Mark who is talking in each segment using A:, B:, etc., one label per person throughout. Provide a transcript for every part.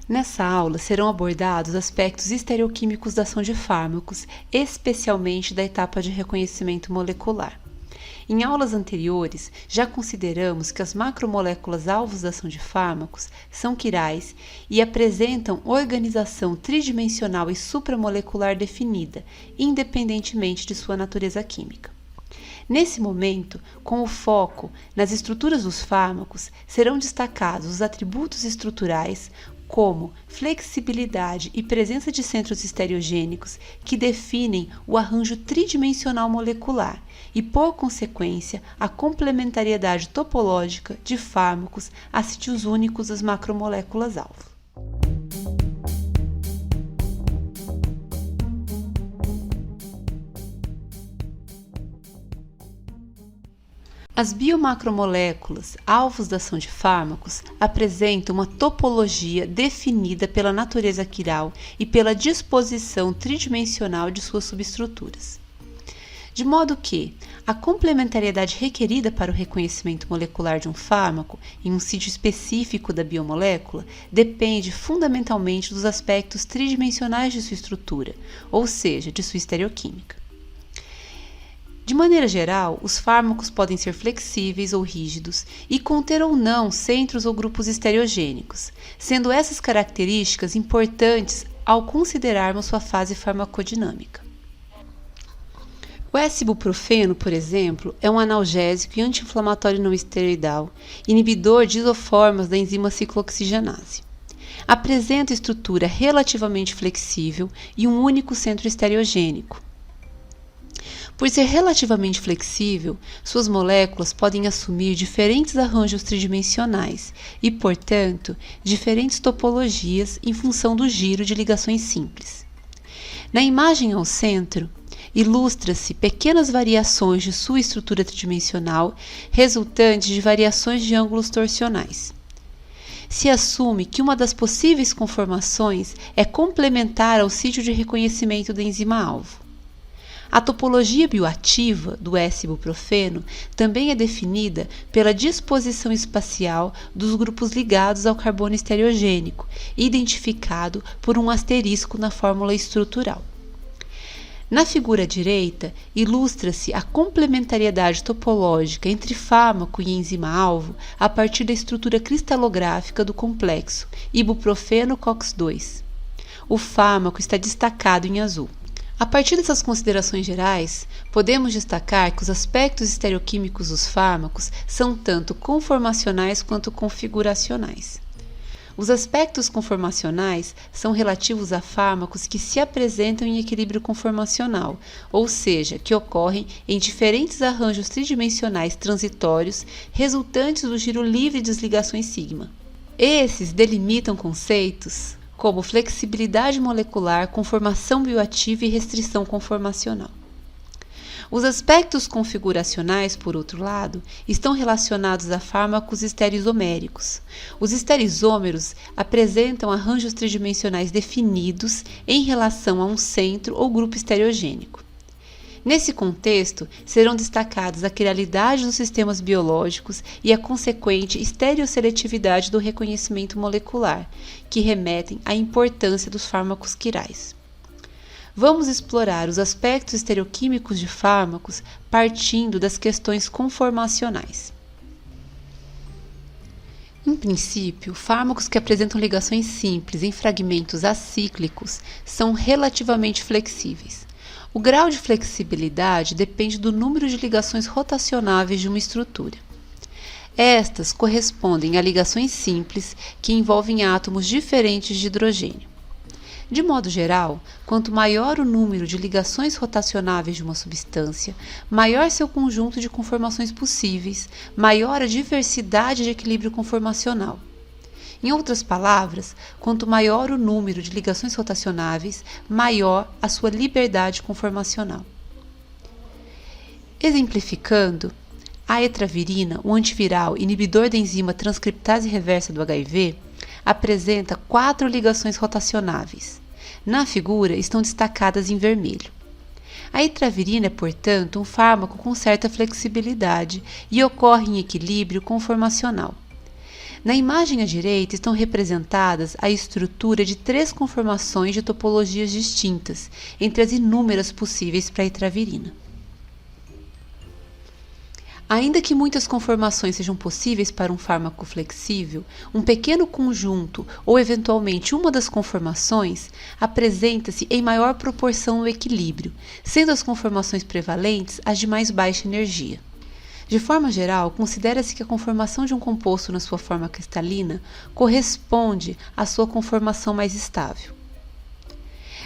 A: Nessa aula serão abordados aspectos estereoquímicos da ação de fármacos, especialmente da etapa de reconhecimento molecular. Em aulas anteriores, já consideramos que as macromoléculas alvos da ação de fármacos são quirais e apresentam organização tridimensional e supramolecular definida, independentemente de sua natureza química. Nesse momento, com o foco nas estruturas dos fármacos, serão destacados os atributos estruturais, como flexibilidade e presença de centros estereogênicos, que definem o arranjo tridimensional molecular e, por consequência, a complementariedade topológica de fármacos a sítios únicos das macromoléculas-alvo. As biomacromoléculas, alvos da ação de fármacos, apresentam uma topologia definida pela natureza quiral e pela disposição tridimensional de suas subestruturas. De modo que a complementariedade requerida para o reconhecimento molecular de um fármaco em um sítio específico da biomolécula depende fundamentalmente dos aspectos tridimensionais de sua estrutura, ou seja, de sua estereoquímica. De maneira geral, os fármacos podem ser flexíveis ou rígidos e conter ou não centros ou grupos estereogênicos, sendo essas características importantes ao considerarmos sua fase farmacodinâmica. O S-ibuprofeno, por exemplo, é um analgésico e anti-inflamatório não esteroidal, inibidor de isoformas da enzima ciclooxigenase. Apresenta estrutura relativamente flexível e um único centro estereogênico. Por ser relativamente flexível, suas moléculas podem assumir diferentes arranjos tridimensionais e, portanto, diferentes topologias em função do giro de ligações simples. Na imagem ao centro, ilustra-se pequenas variações de sua estrutura tridimensional resultantes de variações de ângulos torsionais. Se assume que uma das possíveis conformações é complementar ao sítio de reconhecimento da enzima-alvo. A topologia bioativa do S-ibuprofeno também é definida pela disposição espacial dos grupos ligados ao carbono estereogênico, identificado por um asterisco na fórmula estrutural. Na figura à direita, ilustra-se a complementariedade topológica entre fármaco e enzima-alvo a partir da estrutura cristalográfica do complexo ibuprofeno-COX-2. O fármaco está destacado em azul. A partir dessas considerações gerais, podemos destacar que os aspectos estereoquímicos dos fármacos são tanto conformacionais quanto configuracionais. Os aspectos conformacionais são relativos a fármacos que se apresentam em equilíbrio conformacional, ou seja, que ocorrem em diferentes arranjos tridimensionais transitórios resultantes do giro livre de ligações sigma. Esses delimitam conceitos como flexibilidade molecular, conformação bioativa e restrição conformacional. Os aspectos configuracionais, por outro lado, estão relacionados a fármacos estereisoméricos. Os estereisômeros apresentam arranjos tridimensionais definidos em relação a um centro ou grupo estereogênico. Nesse contexto, serão destacados a quiralidade dos sistemas biológicos e a consequente estereoseletividade do reconhecimento molecular, que remetem à importância dos fármacos quirais. Vamos explorar os aspectos estereoquímicos de fármacos partindo das questões conformacionais. Em princípio, fármacos que apresentam ligações simples em fragmentos acíclicos são relativamente flexíveis. O grau de flexibilidade depende do número de ligações rotacionáveis de uma estrutura. Estas correspondem a ligações simples que envolvem átomos diferentes de hidrogênio. De modo geral, quanto maior o número de ligações rotacionáveis de uma substância, maior seu conjunto de conformações possíveis, maior a diversidade de equilíbrio conformacional. Em outras palavras, quanto maior o número de ligações rotacionáveis, maior a sua liberdade conformacional. Exemplificando, a etravirina, o antiviral inibidor da enzima transcriptase reversa do HIV, apresenta 4 ligações rotacionáveis. Na figura estão destacadas em vermelho. A etravirina é, portanto, um fármaco com certa flexibilidade e ocorre em equilíbrio conformacional. Na imagem à direita estão representadas a estrutura de 3 conformações de topologias distintas, entre as inúmeras possíveis para a etravirina. Ainda que muitas conformações sejam possíveis para um fármaco flexível, um pequeno conjunto ou eventualmente uma das conformações apresenta-se em maior proporção no equilíbrio, sendo as conformações prevalentes as de mais baixa energia. De forma geral, considera-se que a conformação de um composto na sua forma cristalina corresponde à sua conformação mais estável.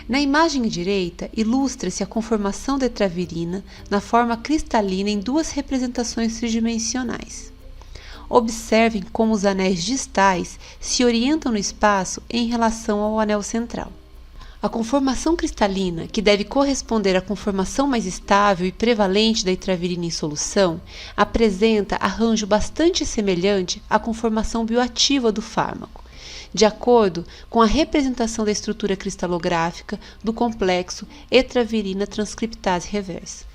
A: Na imagem à direita, ilustra-se a conformação da etravirina na forma cristalina em 2 representações tridimensionais. Observem como os anéis distais se orientam no espaço em relação ao anel central. A conformação cristalina, que deve corresponder à conformação mais estável e prevalente da etravirina em solução, apresenta arranjo bastante semelhante à conformação bioativa do fármaco, de acordo com a representação da estrutura cristalográfica do complexo etravirina transcriptase reversa.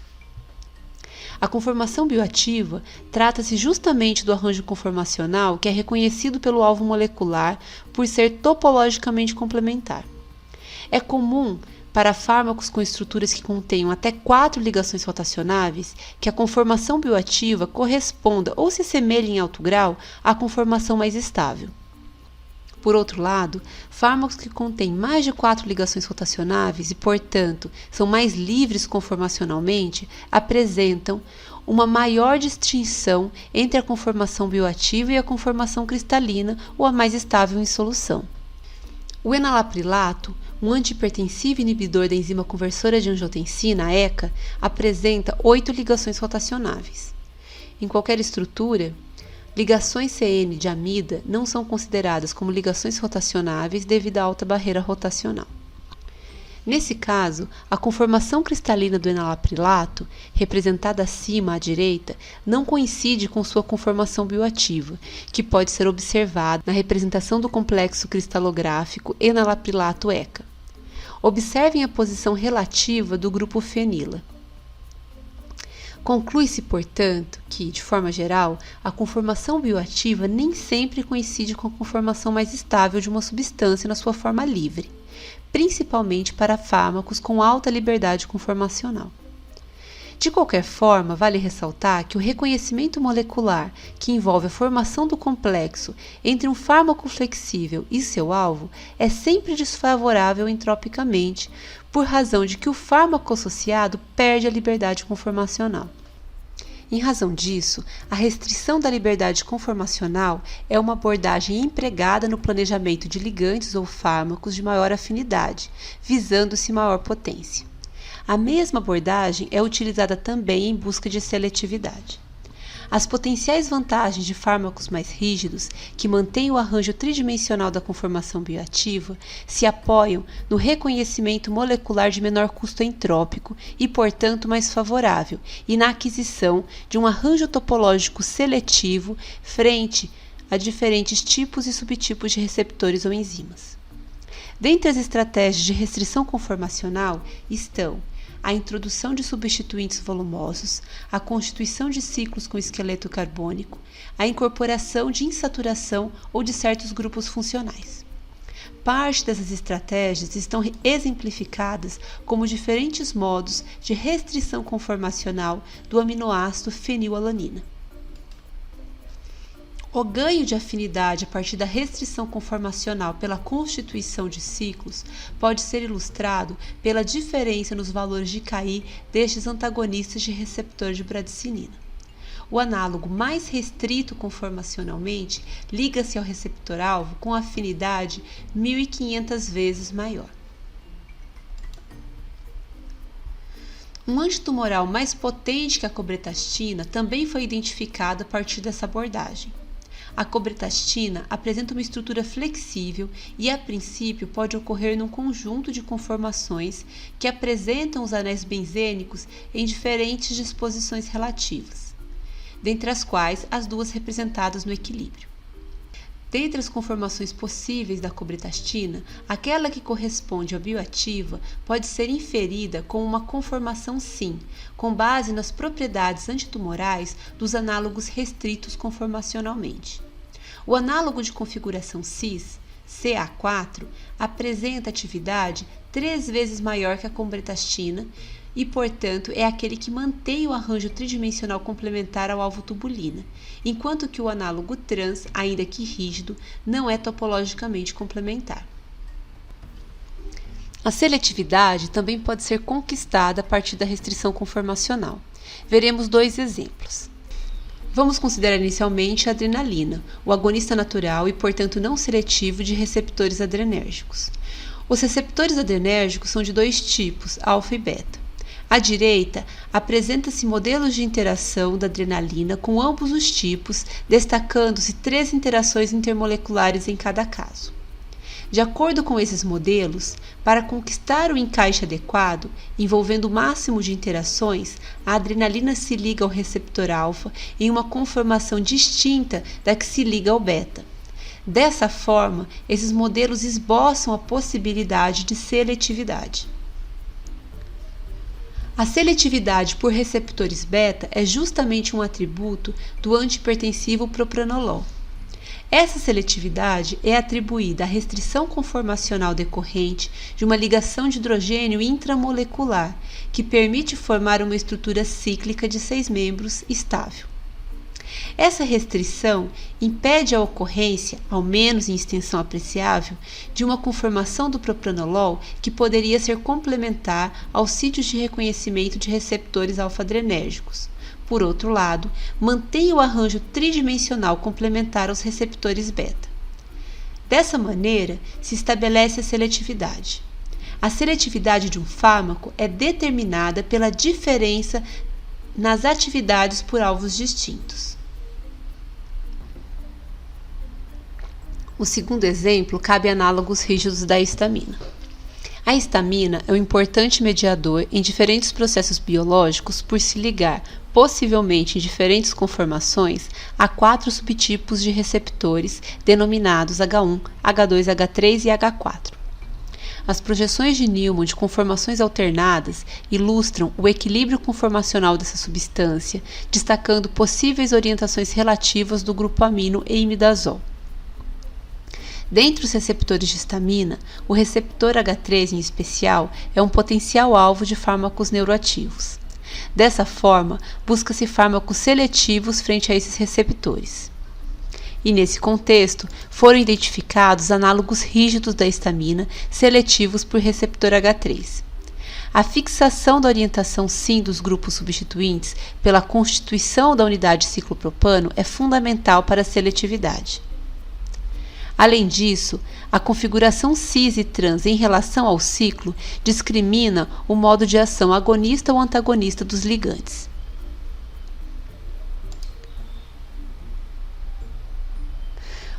A: A conformação bioativa trata-se justamente do arranjo conformacional que é reconhecido pelo alvo molecular por ser topologicamente complementar. É comum para fármacos com estruturas que contenham até 4 ligações rotacionáveis que a conformação bioativa corresponda ou se assemelhe em alto grau à conformação mais estável. Por outro lado, fármacos que contêm mais de 4 ligações rotacionáveis e, portanto, são mais livres conformacionalmente, apresentam uma maior distinção entre a conformação bioativa e a conformação cristalina ou a mais estável em solução. O enalaprilato, um antihipertensivo inibidor da enzima conversora de angiotensina, ECA, apresenta 8 ligações rotacionáveis. Em qualquer estrutura, ligações CN de amida não são consideradas como ligações rotacionáveis devido à alta barreira rotacional. Nesse caso, a conformação cristalina do enalaprilato, representada acima à direita, não coincide com sua conformação bioativa, que pode ser observada na representação do complexo cristalográfico enalaprilato-ECA. Observem a posição relativa do grupo fenila. Conclui-se, portanto, que, de forma geral, a conformação bioativa nem sempre coincide com a conformação mais estável de uma substância na sua forma livre, principalmente para fármacos com alta liberdade conformacional. De qualquer forma, vale ressaltar que o reconhecimento molecular que envolve a formação do complexo entre um fármaco flexível e seu alvo é sempre desfavorável entropicamente, por razão de que o fármaco associado perde a liberdade conformacional. Em razão disso, a restrição da liberdade conformacional é uma abordagem empregada no planejamento de ligantes ou fármacos de maior afinidade, visando-se maior potência. A mesma abordagem é utilizada também em busca de seletividade. As potenciais vantagens de fármacos mais rígidos, que mantêm o arranjo tridimensional da conformação bioativa, se apoiam no reconhecimento molecular de menor custo entrópico e, portanto, mais favorável, e na aquisição de um arranjo topológico seletivo frente a diferentes tipos e subtipos de receptores ou enzimas. Dentre as estratégias de restrição conformacional estão a introdução de substituintes volumosos, a constituição de ciclos com esqueleto carbônico, a incorporação de insaturação ou de certos grupos funcionais. Parte dessas estratégias estão exemplificadas como diferentes modos de restrição conformacional do aminoácido fenilalanina. O ganho de afinidade a partir da restrição conformacional pela constituição de ciclos pode ser ilustrado pela diferença nos valores de Ki destes antagonistas de receptor de bradicinina. O análogo mais restrito conformacionalmente liga-se ao receptor-alvo com afinidade 1.500 vezes maior. Um antitumoral mais potente que a cobretastina também foi identificado a partir dessa abordagem. A cobretastina apresenta uma estrutura flexível e, a princípio, pode ocorrer num conjunto de conformações que apresentam os anéis benzênicos em diferentes disposições relativas, dentre as quais as duas representadas no equilíbrio. Dentre as conformações possíveis da cobretastina, aquela que corresponde à bioativa pode ser inferida como uma conformação sim, com base nas propriedades antitumorais dos análogos restritos conformacionalmente. O análogo de configuração cis, CA4, apresenta atividade 3 vezes maior que a combretastina e, portanto, é aquele que mantém o arranjo tridimensional complementar ao alvo tubulina, enquanto que o análogo trans, ainda que rígido, não é topologicamente complementar. A seletividade também pode ser conquistada a partir da restrição conformacional. Veremos 2 exemplos. Vamos considerar inicialmente a adrenalina, o agonista natural e, portanto, não seletivo de receptores adrenérgicos. Os receptores adrenérgicos são de 2 tipos, alfa e beta. À direita, apresenta-se modelos de interação da adrenalina com ambos os tipos, destacando-se 3 interações intermoleculares em cada caso. De acordo com esses modelos, para conquistar o encaixe adequado, envolvendo o máximo de interações, a adrenalina se liga ao receptor alfa em uma conformação distinta da que se liga ao beta. Dessa forma, esses modelos esboçam a possibilidade de seletividade. A seletividade por receptores beta é justamente um atributo do antihipertensivo propranolol. Essa seletividade é atribuída à restrição conformacional decorrente de uma ligação de hidrogênio intramolecular, que permite formar uma estrutura cíclica de 6 membros estável. Essa restrição impede a ocorrência, ao menos em extensão apreciável, de uma conformação do propranolol que poderia ser complementar aos sítios de reconhecimento de receptores alfa-adrenérgicos. Por outro lado, mantém o arranjo tridimensional complementar aos receptores beta. Dessa maneira, se estabelece a seletividade. A seletividade de um fármaco é determinada pela diferença nas atividades por alvos distintos. O segundo exemplo cabe a análogos rígidos da histamina. A histamina é um importante mediador em diferentes processos biológicos por se ligar, possivelmente em diferentes conformações, a 4 subtipos de receptores denominados H1, H2, H3 e H4. As projeções de Newman de conformações alternadas ilustram o equilíbrio conformacional dessa substância, destacando possíveis orientações relativas do grupo amino e imidazol. Dentre os receptores de histamina, o receptor H3 em especial é um potencial alvo de fármacos neuroativos. Dessa forma, busca-se fármacos seletivos frente a esses receptores. E nesse contexto, foram identificados análogos rígidos da histamina seletivos por receptor H3. A fixação da orientação SYN dos grupos substituintes pela constituição da unidade ciclopropano é fundamental para a seletividade. Além disso, a configuração cis e trans em relação ao ciclo discrimina o modo de ação agonista ou antagonista dos ligandes.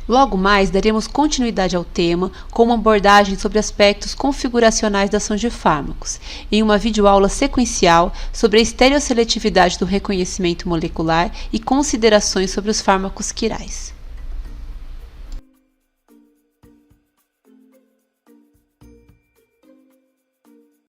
A: Logo mais, daremos continuidade ao tema com uma abordagem sobre aspectos configuracionais da ação de fármacos, em uma videoaula sequencial sobre a estereosseletividade do reconhecimento molecular e considerações sobre os fármacos quirais.